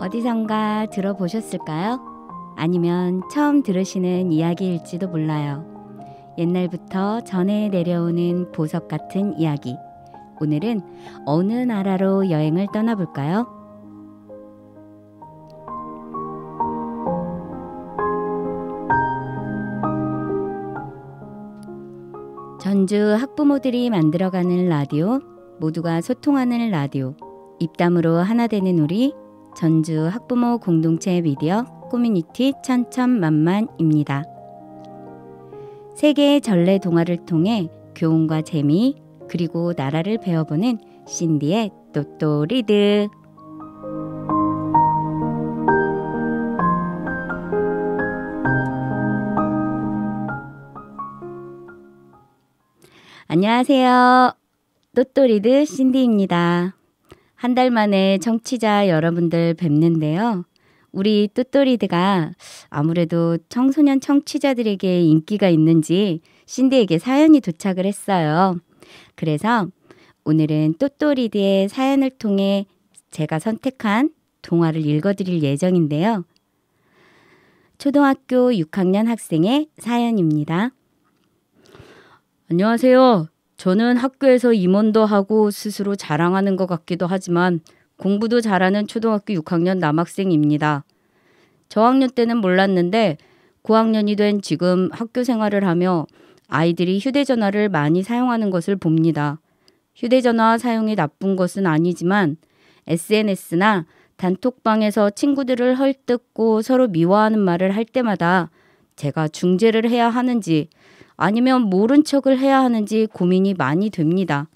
어디선가 들어보셨을까요? 아니면 처음 들으시는 이야기일지도 몰라요. 옛날부터 전해 내려오는 보석 같은 이야기. 오늘은 어느 나라로 여행을 떠나볼까요? 전주 학부모들이 만들어가는 라디오, 모두가 소통하는 라디오, 입담으로 하나 되는 우리 전주 학부모 공동체 미디어 커뮤니티 천천만만입니다. 세계의 전래 동화를 통해 교훈과 재미 그리고 나라를 배워보는 신디의 또또리드. 안녕하세요. 또또리드 신디입니다. 한 달 만에 청취자 여러분들 뵙는데요. 우리 또또리드가 아무래도 청소년 청취자들에게 인기가 있는지 신디에게 사연이 도착을 했어요. 그래서 오늘은 또또리드의 사연을 통해 제가 선택한 동화를 읽어드릴 예정인데요. 초등학교 6학년 학생의 사연입니다. 안녕하세요. 저는 학교에서 임원도 하고 스스로 자랑하는 것 같기도 하지만 공부도 잘하는 초등학교 6학년 남학생입니다. 저학년 때는 몰랐는데 고학년이 된 지금 학교 생활을 하며 아이들이 휴대전화를 많이 사용하는 것을 봅니다. 휴대전화 사용이 나쁜 것은 아니지만 SNS나 단톡방에서 친구들을 헐뜯고 서로 미워하는 말을 할 때마다 제가 중재를 해야 하는지 아니면 모른 척을 해야 하는지 고민이 많이 됩니다.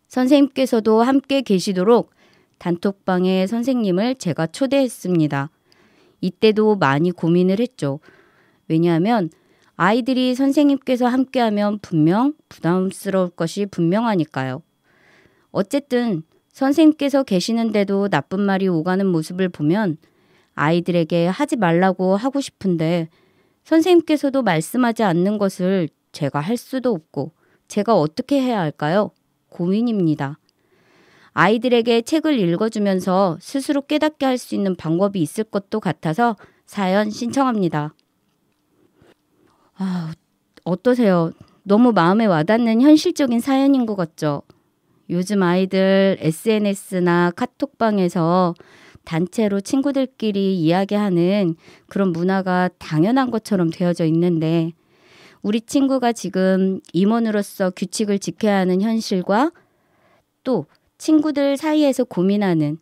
선생님께서도 함께 계시도록 단톡방에 선생님을 제가 초대했습니다. 이때도 많이 고민을 했죠. 왜냐하면 아이들이 선생님께서 함께하면 분명 부담스러울 것이 분명하니까요. 어쨌든 선생님께서 계시는데도 나쁜 말이 오가는 모습을 보면 아이들에게 하지 말라고 하고 싶은데 선생님께서도 말씀하지 않는 것을 제가 할 수도 없고 제가 어떻게 해야 할까요? 고민입니다. 아이들에게 책을 읽어주면서 스스로 깨닫게 할 수 있는 방법이 있을 것도 같아서 사연 신청합니다. 어떠세요? 너무 마음에 와닿는 현실적인 사연인 것 같죠? 요즘 아이들 SNS나 카톡방에서 단체로 친구들끼리 이야기하는 그런 문화가 당연한 것처럼 되어져 있는데 우리 친구가 지금 임원으로서 규칙을 지켜야 하는 현실과 또 친구들 사이에서 고민하는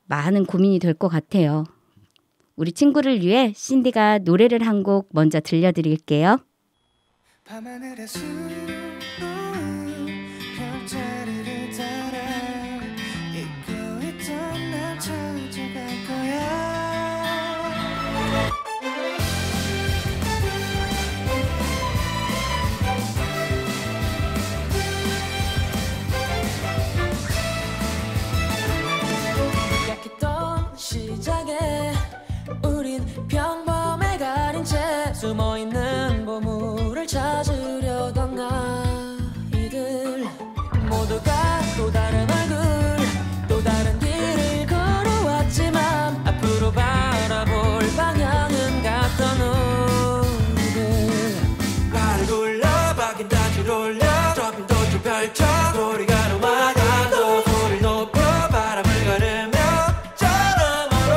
많은 고민이 될 것 같아요. 우리 친구를 위해 신디가 노래를 한 곡 먼저 들려드릴게요. 밤하늘의 수놓은 별자리를 따라 잊고 있던 날 찾아갈 거야. 약했던 시작에 우린 평범에 가린 채 숨어있는 보물을 찾으려던 아이들 모두가 또 다른 얼굴 또 다른 길을 걸어왔지만 앞으로 바라볼 방향은 같던 우리들 나를 굴러 바뀐 다시 돌려 좁힌 도초 펼쳐 소리가 넘어가 너 소리 높여 바람을 가르며 저 너머로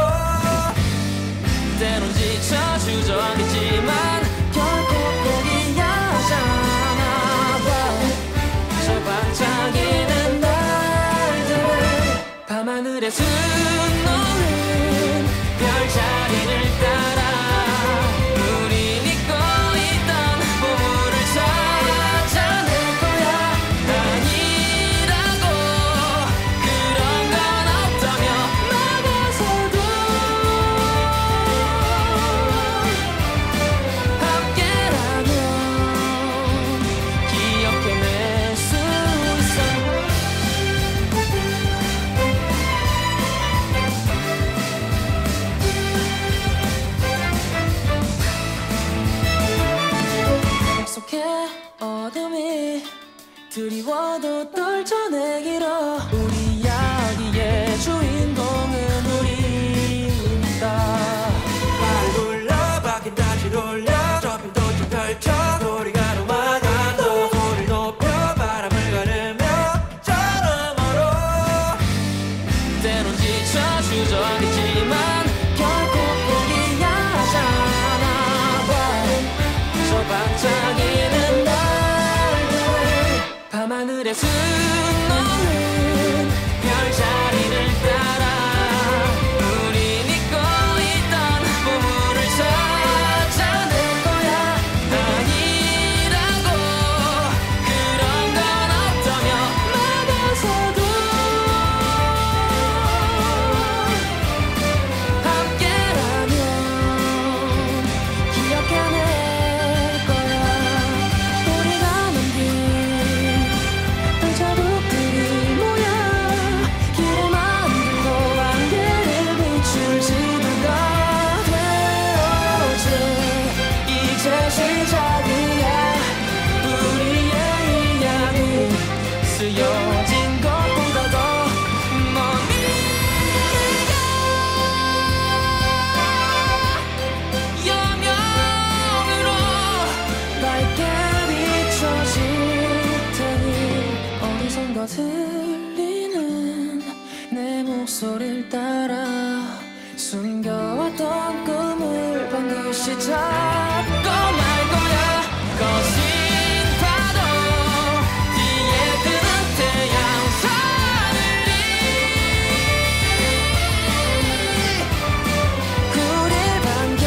때론 지쳐 주저하겠지만 결코 포기하지 않아 저 반짝이는 날들 밤하늘에 수놓은 별자리를 따라 우리 잊고 있던 보물을 찾아낼 거야. 아니라고 그런 건 없다며 나가서도 함께라면 기억해낼 수 있어. 수정했지만 결국 포기하잖아. 저 반짝이는 날들 밤하늘에 수놓는 별자리를 따라 우리 믿고 있던 보물을 찾아낼 거야. 아니라고 그런 건 없다며 막아서도 함께라면 기억해낼 거야. 우리가 남긴 발자국들이 모여 길을 만들고 안개를 비출 지도가 되어줘. 이제 시작이야. 우리의 이야기 쓰여진 것보다 더 먼 미래가 여명으로 밝게 비춰질 테니 어디선가 들리는 내 목소리를 따라 숨겨왔던 꿈을 반드시 잡고 말 거야. 거신 파도 뒤에 뜨는 태양 하늘이 우릴 반겨.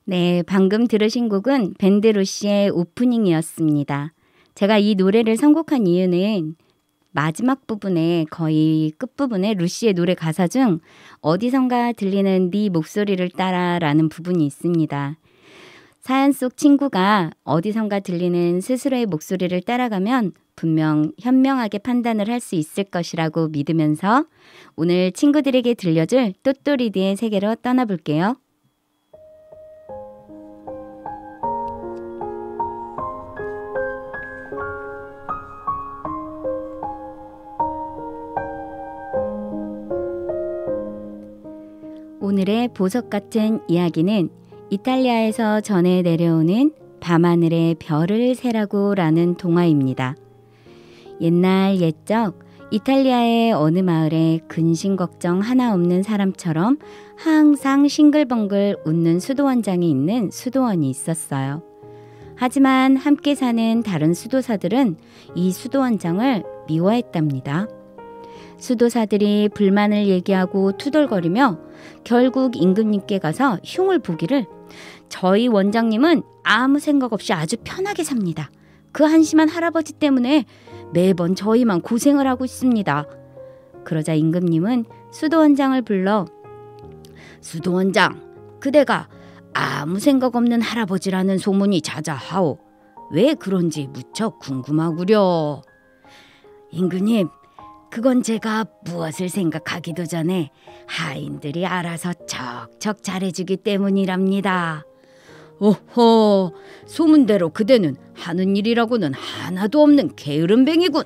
네, 방금 들으신 곡은 밴드 루시의 오프닝이었습니다. 제가 이 노래를 선곡한 이유는 마지막 부분에 거의 끝부분에 루시의 노래 가사 중 어디선가 들리는 네 목소리를 따라라는 부분이 있습니다. 사연 속 친구가 어디선가 들리는 스스로의 목소리를 따라가면 분명 현명하게 판단을 할 수 있을 것이라고 믿으면서 오늘 친구들에게 들려줄 또또리디의 세계로 떠나볼게요. 오늘의 보석 같은 이야기는 이탈리아에서 전해 내려오는 밤하늘의 별을 세라고 라는 동화입니다. 옛날 옛적 이탈리아의 어느 마을에 근심 걱정 하나 없는 사람처럼 항상 싱글벙글 웃는 수도원장이 있는 수도원이 있었어요. 하지만 함께 사는 다른 수도사들은 이 수도원장을 미워했답니다. 수도사들이 불만을 얘기하고 투덜거리며 결국 임금님께 가서 흉을 보기를 저희 원장님은 아무 생각 없이 아주 편하게 삽니다. 그 한심한 할아버지 때문에 매번 저희만 고생을 하고 있습니다. 그러자 임금님은 수도원장을 불러 수도원장, 그대가 아무 생각 없는 할아버지라는 소문이 자자하오. 왜 그런지 무척 궁금하구려. 임금님, 그건 제가 무엇을 생각하기도 전에 하인들이 알아서 척척 잘해주기 때문이랍니다. 오호, 소문대로 그대는 하는 일이라고는 하나도 없는 게으름뱅이군.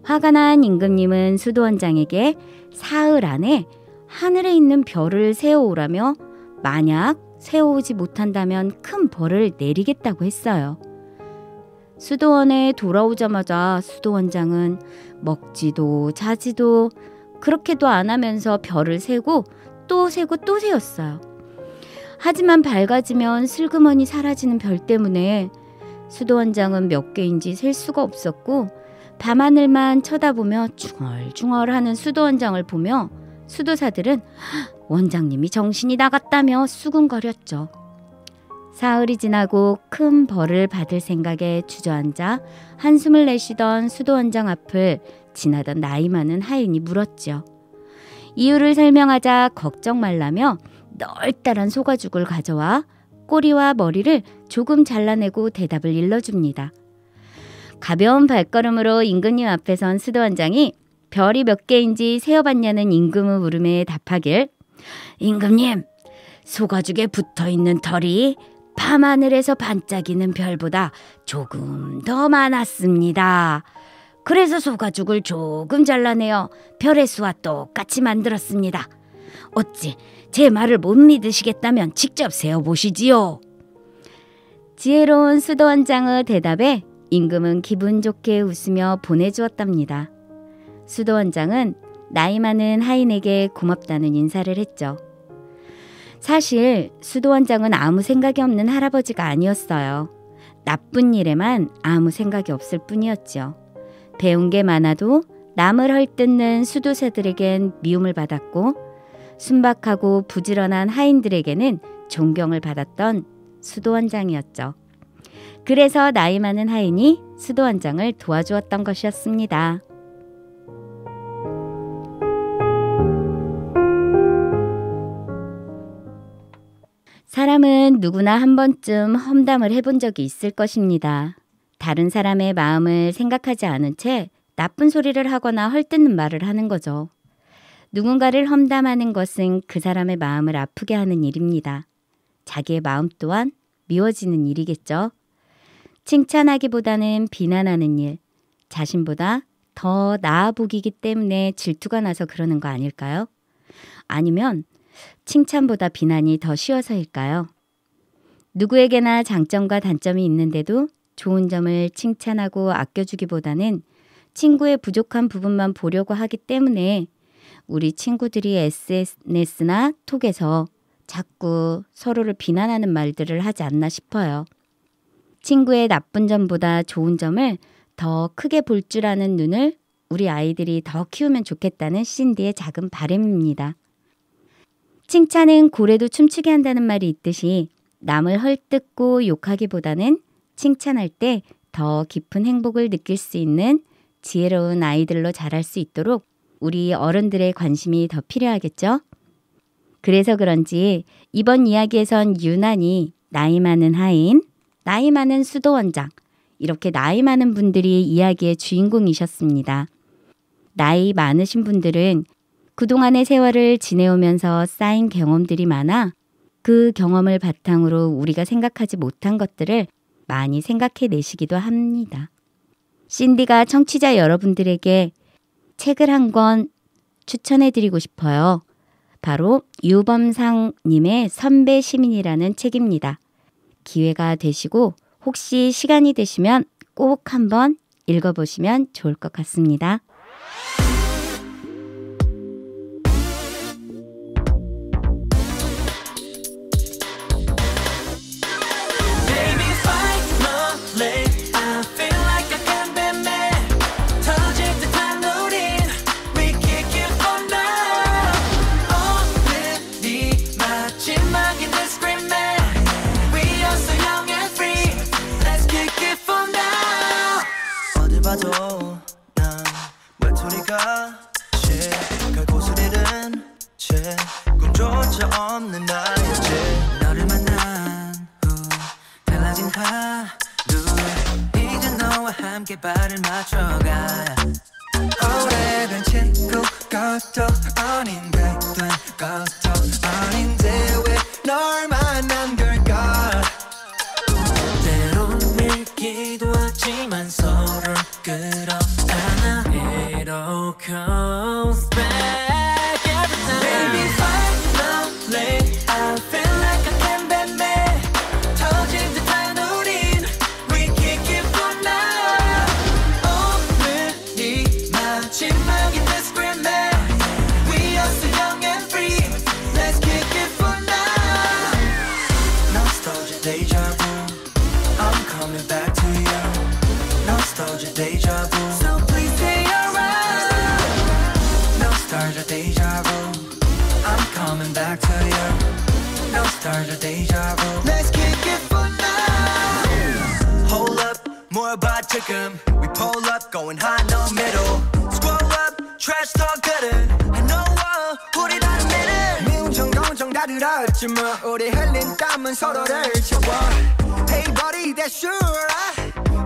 화가 난 임금님은 수도원장에게 사흘 안에 하늘에 있는 별을 세어오라며 만약 세어오지 못한다면 큰 벌을 내리겠다고 했어요. 수도원에 돌아오자마자 수도원장은 먹지도 자지도 그렇게도 안 하면서 별을 세고 또 세고 또 세었어요. 하지만 밝아지면 슬그머니 사라지는 별 때문에 수도원장은 몇 개인지 셀 수가 없었고 밤하늘만 쳐다보며 중얼중얼하는 수도원장을 보며 수도사들은 원장님이 정신이 나갔다며 수군거렸죠. 사흘이 지나고 큰 벌을 받을 생각에 주저앉아 한숨을 내쉬던 수도원장 앞을 지나던 나이 많은 하인이 물었죠. 이유를 설명하자 걱정 말라며 널따란 소가죽을 가져와 꼬리와 머리를 조금 잘라내고 대답을 일러줍니다. 가벼운 발걸음으로 임금님 앞에 선 수도원장이 별이 몇 개인지 세어봤냐는 임금의 물음에 답하길 임금님, 소가죽에 붙어있는 털이 밤하늘에서 반짝이는 별보다 조금 더 많았습니다. 그래서 소가죽을 조금 잘라내어 별의 수와 똑같이 만들었습니다. 어찌 제 말을 못 믿으시겠다면 직접 세어보시지요. 지혜로운 수도원장의 대답에 임금은 기분 좋게 웃으며 보내주었답니다. 수도원장은 나이 많은 하인에게 고맙다는 인사를 했죠. 사실 수도원장은 아무 생각이 없는 할아버지가 아니었어요. 나쁜 일에만 아무 생각이 없을 뿐이었죠. 배운 게 많아도 남을 헐뜯는 수도사들에겐 미움을 받았고 순박하고 부지런한 하인들에게는 존경을 받았던 수도원장이었죠. 그래서 나이 많은 하인이 수도원장을 도와주었던 것이었습니다. 사람은 누구나 한 번쯤 험담을 해본 적이 있을 것입니다. 다른 사람의 마음을 생각하지 않은 채 나쁜 소리를 하거나 헐뜯는 말을 하는 거죠. 누군가를 험담하는 것은 그 사람의 마음을 아프게 하는 일입니다. 자기의 마음 또한 미워지는 일이겠죠. 칭찬하기보다는 비난하는 일, 자신보다 더 나아 보이기 때문에 질투가 나서 그러는 거 아닐까요? 아니면 칭찬보다 비난이 더 쉬워서일까요? 누구에게나 장점과 단점이 있는데도 좋은 점을 칭찬하고 아껴주기보다는 친구의 부족한 부분만 보려고 하기 때문에 우리 친구들이 SNS나 톡에서 자꾸 서로를 비난하는 말들을 하지 않나 싶어요. 친구의 나쁜 점보다 좋은 점을 더 크게 볼 줄 아는 눈을 우리 아이들이 더 키우면 좋겠다는 신디의 작은 바람입니다. 칭찬은 고래도 춤추게 한다는 말이 있듯이 남을 헐뜯고 욕하기보다는 칭찬할 때 더 깊은 행복을 느낄 수 있는 지혜로운 아이들로 자랄 수 있도록 우리 어른들의 관심이 더 필요하겠죠? 그래서 그런지 이번 이야기에선 유난히 나이 많은 하인, 나이 많은 수도원장, 이렇게 나이 많은 분들이 이야기의 주인공이셨습니다. 나이 많으신 분들은 그동안의 세월을 지내오면서 쌓인 경험들이 많아 그 경험을 바탕으로 우리가 생각하지 못한 것들을 많이 생각해 내시기도 합니다. 신디가 청취자 여러분들에게 책을 한 권 추천해 드리고 싶어요. 바로 유범상님의 선배 시민이라는 책입니다. 기회가 되시고 혹시 시간이 되시면 꼭 한번 읽어보시면 좋을 것 같습니다. 난 외톨이가 갈곳을 잃은 채 꿈조차 없는 나였지. 너를 만난 후 달라진 하루 이제 너와 함께 발을 맞춰가. 오래된 친구가 또 아닌데 된 것도 아닌데 왜 널 만난 걸까. 때론 밀기도 하지만 서로를 끌어안아. It all comes back every time. Baby finally I feel like I can be me. 터질 듯한 우린 We can keep on now. 오늘이 마지막인 this great man. We are so young and free. Let's kick it for now. Nostalgia deja vu. I'm coming back to you. Nostalgia deja vu. So please stay around. Nostalgia deja vu. I'm coming back to you. Nostalgia deja vu. Let's kick it for now. Hold up, more about 지금. We pull up, going high no middle. Scroll up, trash talk couldn't. I know 우리 다른 미래. 미운 정 감정 다 들었지만 우리 흘린 땀은 서로를 채워. Hey buddy, that's sure.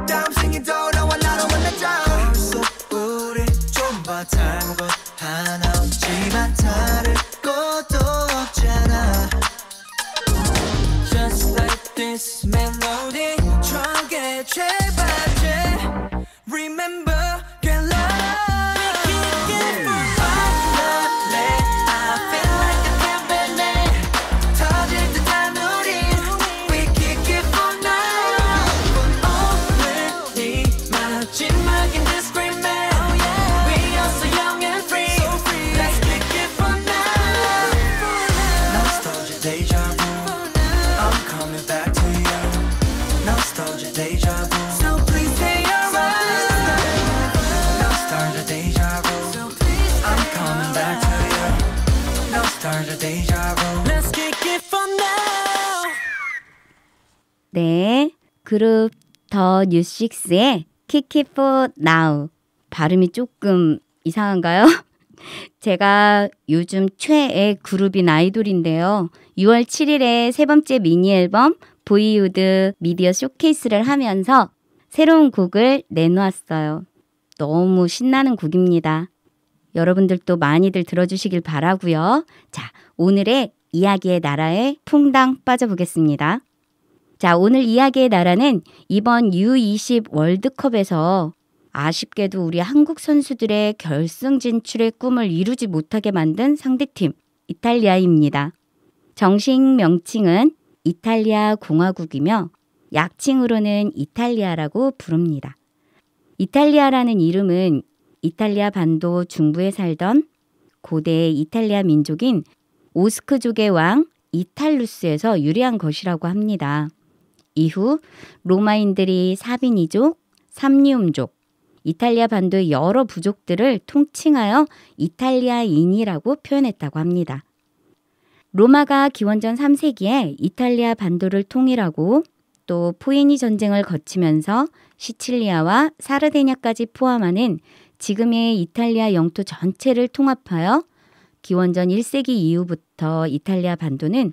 다음 생에도 너와 나로 만나자. 벌써 우리 좀 봐 다른 것 하나 없지만 다를 것도 없잖아. Just like this melody. strong해 제발 remember get love. Finally I feel like nostalgia, deja vu. Let's kick it for now. 네, 그룹 더 뉴식스의 Kick It For Now. 발음이 조금 이상한가요? 제가 요즘 최애 그룹인 아이돌인데요. 6월 7일에 세 번째 미니 앨범 보이우드 미디어 쇼케이스를 하면서 새로운 곡을 내놓았어요. 너무 신나는 곡입니다. 여러분들도 많이들 들어주시길 바라고요. 자, 오늘의 이야기의 나라에 퐁당 빠져보겠습니다. 자, 오늘 이야기의 나라는 이번 U20 월드컵에서 아쉽게도 우리 한국 선수들의 결승 진출의 꿈을 이루지 못하게 만든 상대팀 이탈리아입니다. 정식 명칭은 이탈리아 공화국이며 약칭으로는 이탈리아라고 부릅니다. 이탈리아라는 이름은 이탈리아 반도 중부에 살던 고대 이탈리아 민족인 오스크족의 왕 이탈루스에서 유래한 것이라고 합니다. 이후 로마인들이 사비니족, 삼리움족, 이탈리아 반도의 여러 부족들을 통칭하여 이탈리아인이라고 표현했다고 합니다. 로마가 기원전 3세기에 이탈리아 반도를 통일하고 또 포에니 전쟁을 거치면서 시칠리아와 사르데냐까지 포함하는 지금의 이탈리아 영토 전체를 통합하여 기원전 1세기 이후부터 이탈리아 반도는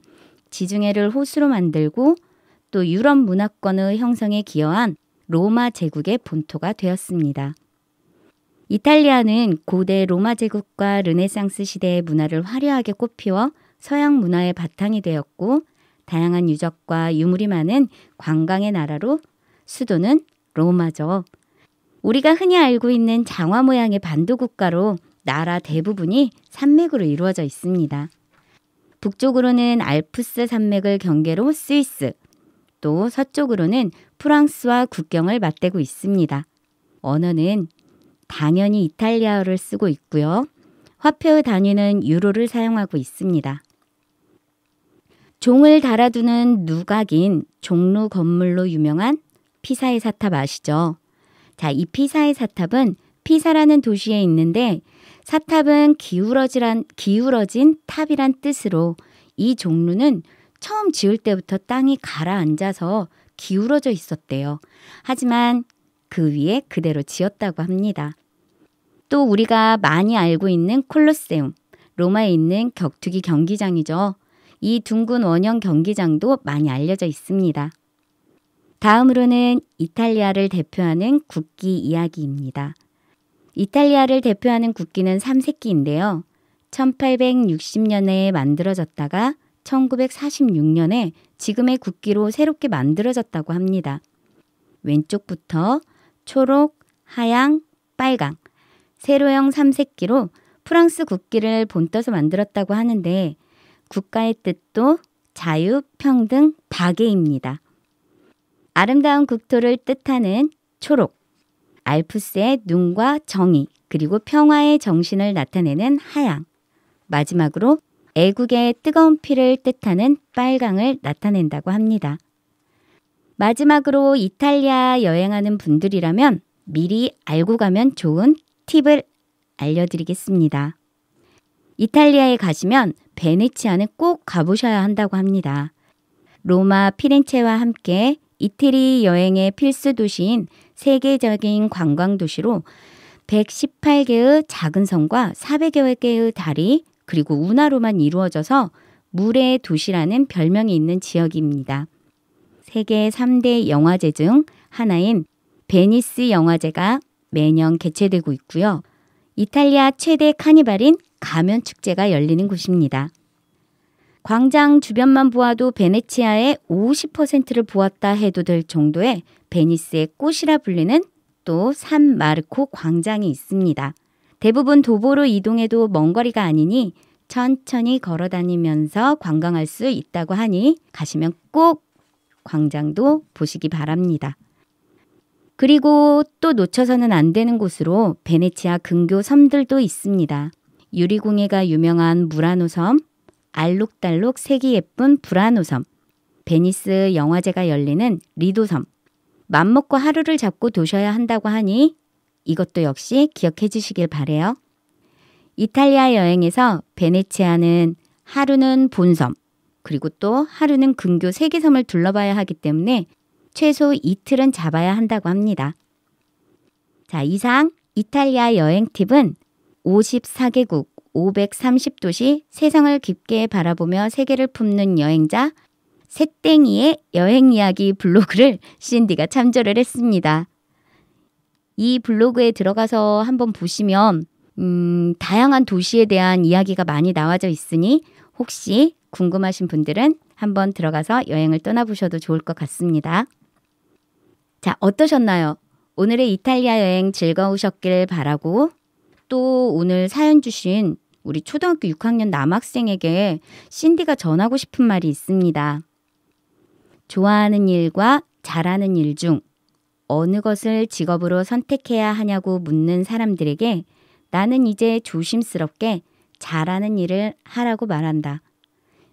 지중해를 호수로 만들고 또 유럽 문화권의 형성에 기여한 로마 제국의 본토가 되었습니다. 이탈리아는 고대 로마 제국과 르네상스 시대의 문화를 화려하게 꽃피워 서양 문화의 바탕이 되었고 다양한 유적과 유물이 많은 관광의 나라로 수도는 로마죠. 우리가 흔히 알고 있는 장화 모양의 반도 국가로 나라 대부분이 산맥으로 이루어져 있습니다. 북쪽으로는 알프스 산맥을 경계로 스위스, 또 서쪽으로는 프랑스와 국경을 맞대고 있습니다. 언어는 당연히 이탈리아어를 쓰고 있고요. 화폐의 단위는 유로를 사용하고 있습니다. 종을 달아두는 누각인 종루 건물로 유명한 피사의 사탑 아시죠? 자, 이 피사의 사탑은 피사라는 도시에 있는데 사탑은 기울어진 탑이란 뜻으로 이 종루는 처음 지을 때부터 땅이 가라앉아서 기울어져 있었대요. 하지만 그 위에 그대로 지었다고 합니다. 또 우리가 많이 알고 있는 콜로세움, 로마에 있는 격투기 경기장이죠. 이 둥근 원형 경기장도 많이 알려져 있습니다. 다음으로는 이탈리아를 대표하는 국기 이야기입니다. 이탈리아를 대표하는 국기는 삼색기인데요. 1860년에 만들어졌다가 1946년에 지금의 국기로 새롭게 만들어졌다고 합니다. 왼쪽부터 초록, 하양, 빨강, 세로형 삼색기로 프랑스 국기를 본떠서 만들었다고 하는데 국가의 뜻도 자유, 평등, 박애입니다. 아름다운 국토를 뜻하는 초록, 알프스의 눈과 정의, 그리고 평화의 정신을 나타내는 하양, 마지막으로 애국의 뜨거운 피를 뜻하는 빨강을 나타낸다고 합니다. 마지막으로 이탈리아 여행하는 분들이라면 미리 알고 가면 좋은 팁을 알려드리겠습니다. 이탈리아에 가시면 베네치아는 꼭 가보셔야 한다고 합니다. 로마, 피렌체와 함께 이태리 여행의 필수 도시인 세계적인 관광 도시로 118개의 작은 성과 400여 개의 다리 그리고 운하로만 이루어져서 물의 도시라는 별명이 있는 지역입니다. 세계 3대 영화제 중 하나인 베니스 영화제가 매년 개최되고 있고요. 이탈리아 최대 카니발인 가면 축제가 열리는 곳입니다. 광장 주변만 보아도 베네치아의 50%를 보았다 해도 될 정도의 베니스의 꽃이라 불리는 또 산 마르코 광장이 있습니다. 대부분 도보로 이동해도 먼 거리가 아니니 천천히 걸어 다니면서 관광할 수 있다고 하니 가시면 꼭 광장도 보시기 바랍니다. 그리고 또 놓쳐서는 안 되는 곳으로 베네치아 근교 섬들도 있습니다. 유리공예가 유명한 무라노 섬, 알록달록 색이 예쁜 브라노 섬, 베니스 영화제가 열리는 리도 섬, 맘먹고 하루를 잡고 도셔야 한다고 하니 이것도 역시 기억해 주시길 바래요. 이탈리아 여행에서 베네치아는 하루는 본섬, 그리고 또 하루는 근교 3개 섬을 둘러봐야 하기 때문에 최소 이틀은 잡아야 한다고 합니다. 자, 이상 이탈리아 여행 팁은 54개국 530도시 세상을 깊게 바라보며 세계를 품는 여행자 새땡이의 여행 이야기 블로그를 신디가 참조를 했습니다. 이 블로그에 들어가서 한번 보시면 다양한 도시에 대한 이야기가 많이 나와져 있으니 혹시 궁금하신 분들은 한번 들어가서 여행을 떠나보셔도 좋을 것 같습니다. 자, 어떠셨나요? 오늘의 이탈리아 여행 즐거우셨길 바라고 또 오늘 사연 주신 우리 초등학교 6학년 남학생에게 신디가 전하고 싶은 말이 있습니다. 좋아하는 일과 잘하는 일 중 어느 것을 직업으로 선택해야 하냐고 묻는 사람들에게 나는 이제 조심스럽게 잘하는 일을 하라고 말한다.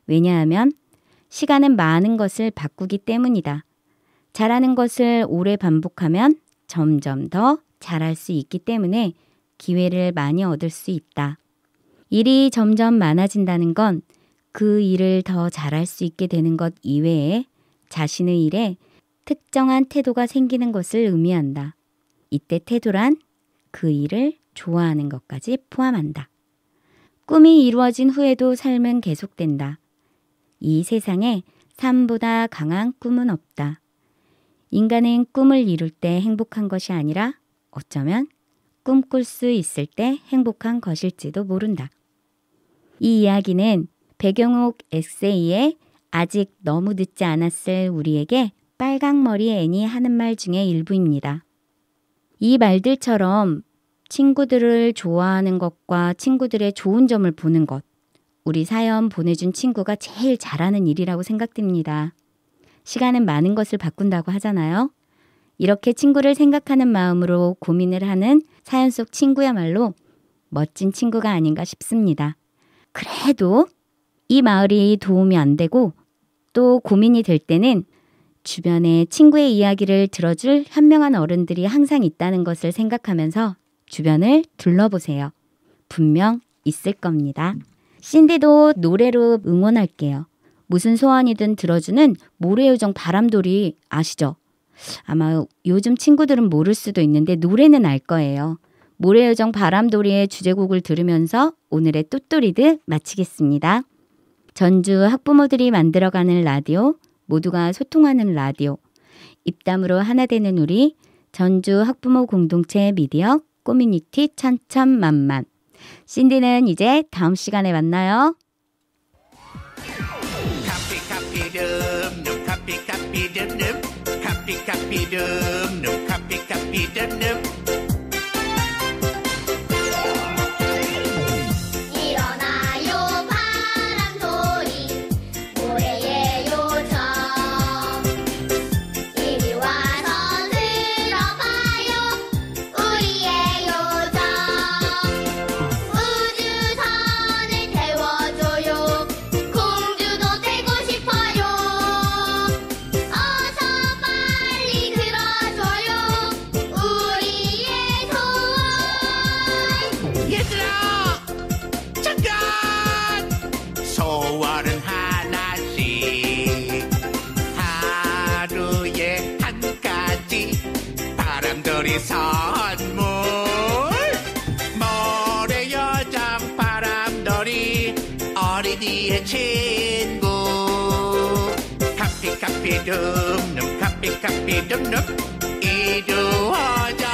왜냐하면 시간은 많은 것을 바꾸기 때문이다. 잘하는 것을 오래 반복하면 점점 더 잘할 수 있기 때문에 기회를 많이 얻을 수 있다. 일이 점점 많아진다는 건 그 일을 더 잘할 수 있게 되는 것 이외에 자신의 일에 특정한 태도가 생기는 것을 의미한다. 이때 태도란 그 일을 좋아하는 것까지 포함한다. 꿈이 이루어진 후에도 삶은 계속된다. 이 세상에 삶보다 강한 꿈은 없다. 인간은 꿈을 이룰 때 행복한 것이 아니라 어쩌면 꿈꿀 수 있을 때 행복한 것일지도 모른다. 이 이야기는 배경옥 에세이에 아직 너무 늦지 않았을 우리에게 빨강머리 애니 하는 말 중에 일부입니다. 이 말들처럼 친구들을 좋아하는 것과 친구들의 좋은 점을 보는 것, 우리 사연 보내준 친구가 제일 잘하는 일이라고 생각됩니다. 시간은 많은 것을 바꾼다고 하잖아요. 이렇게 친구를 생각하는 마음으로 고민을 하는 사연 속 친구야말로 멋진 친구가 아닌가 싶습니다. 그래도 이 마을이 도움이 안 되고 또 고민이 될 때는 주변에 친구의 이야기를 들어줄 현명한 어른들이 항상 있다는 것을 생각하면서 주변을 둘러보세요. 분명 있을 겁니다. 신디도 노래로 응원할게요. 무슨 소원이든 들어주는 모래요정 바람돌이 아시죠? 아마 요즘 친구들은 모를 수도 있는데 노래는 알 거예요. 모래요정 바람돌이의 주제곡을 들으면서 오늘의 뚜뚜리드 마치겠습니다. 전주 학부모들이 만들어가는 라디오, 모두가 소통하는 라디오, 입담으로 하나 되는 우리 전주 학부모 공동체 미디어 커뮤니티 천천만만. 신디는 이제 다음 시간에 만나요. 일어나요 바람돌이 모래의 요정 이리 와서 들어봐요 우리의 요정 우주선을 태워줘요 공주도 되고 싶어요 어서 빨리 들어줘요 우리의 소원 얘들아 잠깐 소원은 하나씩 하루에 한 가지 바람돌이 선물 모래요정 바람돌이 어린이의 친구 카피카피 둠둠 카피카피 둠둠 이루어져